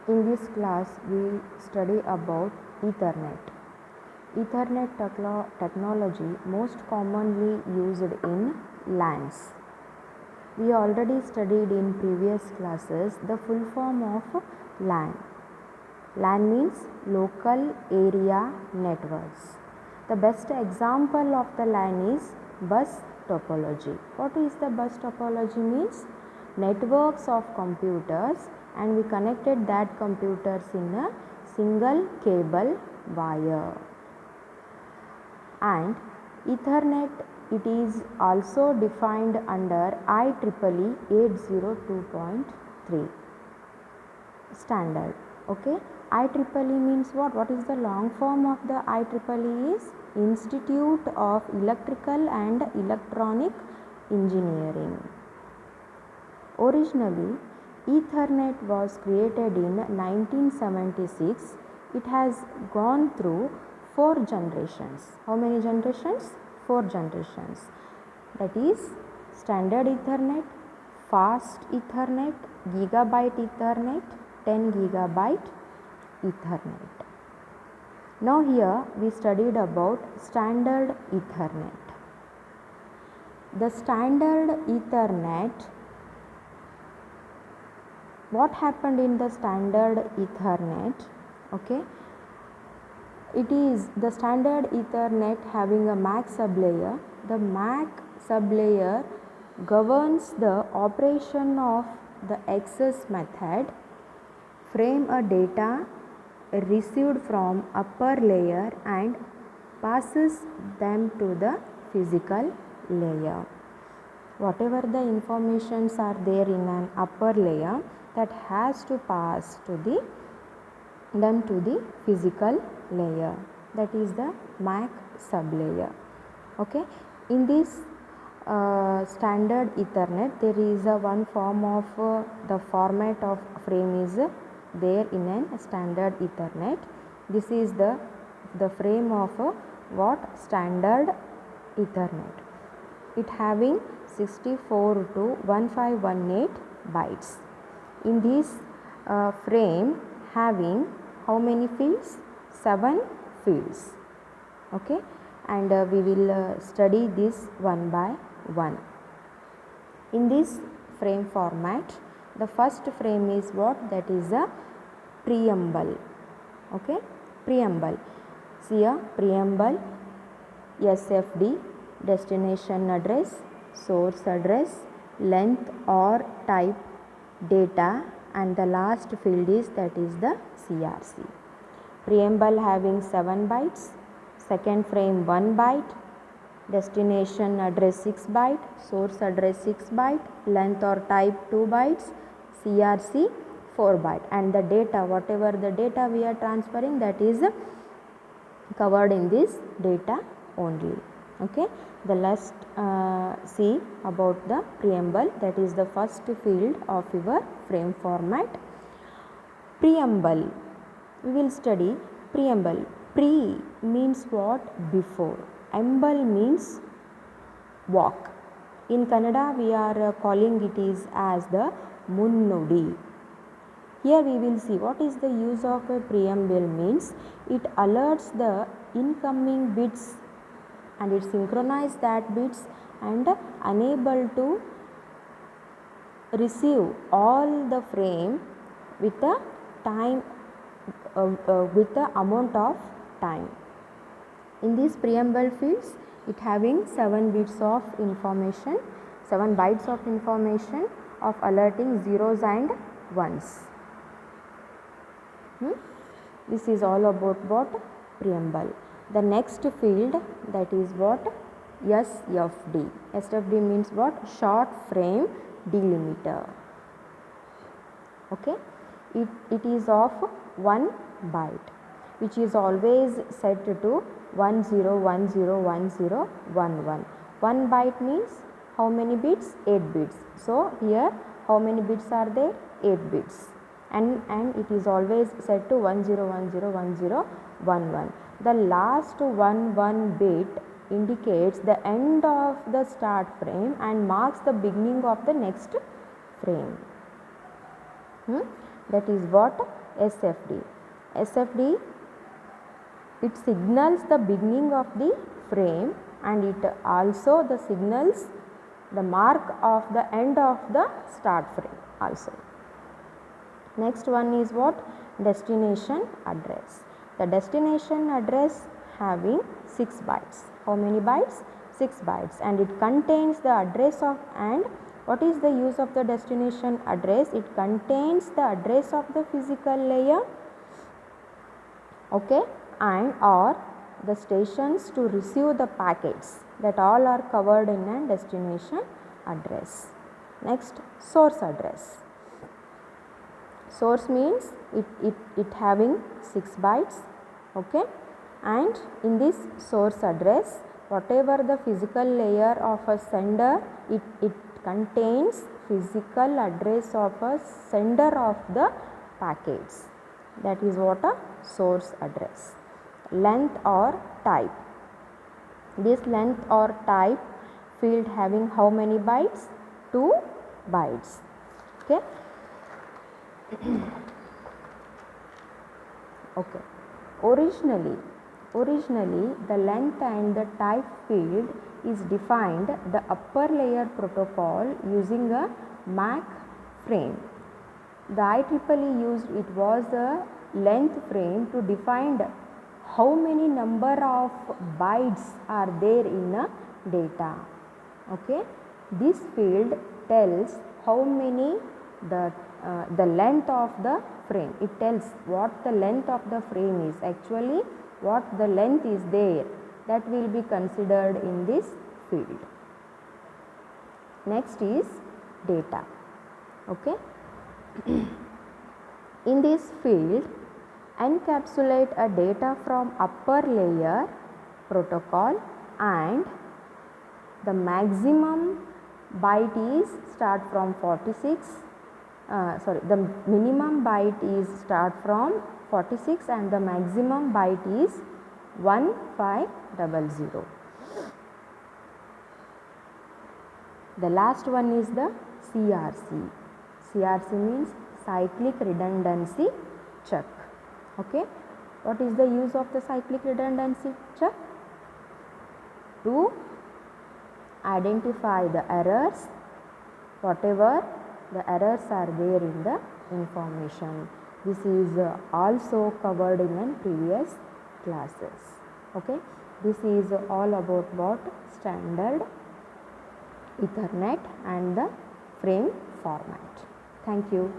In this class we study about Ethernet. Ethernet technology most commonly used in LANs. We already studied in previous classes the full form of LAN. LAN means local area networks. The best example of the LAN is bus topology. What is the bus topology means? Networks of computers, and we connected that computers in a single cable wire. And Ethernet, it is also defined under IEEE 802.3 standard. Okay, IEEE means what? What is the long form of the IEEE? Is Institute of Electrical and Electronic Engineering. Originally, Ethernet was created in 1976. It has gone through 4 generations. How many generations? 4 generations. That is Standard Ethernet, Fast Ethernet, Gigabyte Ethernet, 10 Gigabyte Ethernet. Now here we studied about Standard Ethernet. The Standard Ethernet, what happened in the Standard Ethernet? Okay, it is the Standard Ethernet having a MAC sublayer. The MAC sublayer governs the operation of the access method, frame a data received from upper layer and passes them to the physical layer. Whatever the informations are there in an upper layer, that has to pass to the physical layer, that is the MAC sublayer. Okay, in this Standard Ethernet there is one form of the format of frame is there in a Standard Ethernet. This is the frame of what? Standard Ethernet. It having 64 to 1518 bytes. In this frame having how many fields? 7 fields. Okay, and we will study this one by one. In this frame format, the first frame is what? That is a preamble. Okay, preamble. See a preamble, SFD, destination address, source address, length or type, data, and the last field is that is the CRC. Preamble having 7 bytes, second frame 1 byte, destination address 6 byte, source address 6 byte, length or type 2 bytes, CRC 4 byte, and the data, whatever the data we are transferring, that is covered in this data only. Okay, the last see about the preamble, that is the first field of your frame format. Preamble, we will study preamble. Pre means what? Before. Amble means walk. In Kannada we are calling it is as the munnudi. Here we will see what is the use of a preamble means. It alerts the incoming bits and it synchronizes that bits and unable to receive all the frame with a time with the amount of time. In these preamble fields, it having 7 bits of information, 7 bytes of information of alerting zeros and ones. This is all about what? Preamble. The next field, that is what? SFD. SFD means what? Short frame delimiter. Okay, it is of 1 byte, which is always set to 10101011. 1 byte means how many bits? 8 bits. So here how many bits are there? 8 bits, and it is always set to 10101011. The last 1 bit indicates the end of the start frame and marks the beginning of the next frame. That is what? SFD. SFD, it signals the beginning of the frame and it also the signals the mark of the end of the start frame also. Next one is what? Destination address. The destination address having 6 bytes. How many bytes? 6 bytes, and it contains the address of, and what is the use of the destination address? It contains the address of the physical layer, okay, and or the stations to receive the packets, that all are covered in a destination address. Next, source address. Source means it having 6 bytes, okay, and in this source address, whatever the physical layer of a sender, it contains physical address of a sender of the packets. That is what a source address. Length or type. This length or type field having how many bytes? 2 bytes, okay. Okay. Originally the length and the type field is defined the upper layer protocol using a MAC frame. The IEEE used, it was a length frame to define how many number of bytes are there in a data, okay. This field tells how many the length of the frame. It tells what the length of the frame is. Actually, what the length is there, that will be considered in this field. Next is data, okay. In this field, encapsulate a data from upper layer protocol, and the maximum byte is start from 46. The minimum byte is start from 46 and the maximum byte is 1500. The last one is the CRC. CRC means cyclic redundancy check, okay. What is the use of the cyclic redundancy check? To identify the errors, whatever the errors are there in the information. This is also covered in previous classes, okay. This is all about what? Standard Ethernet and the frame format. Thank you.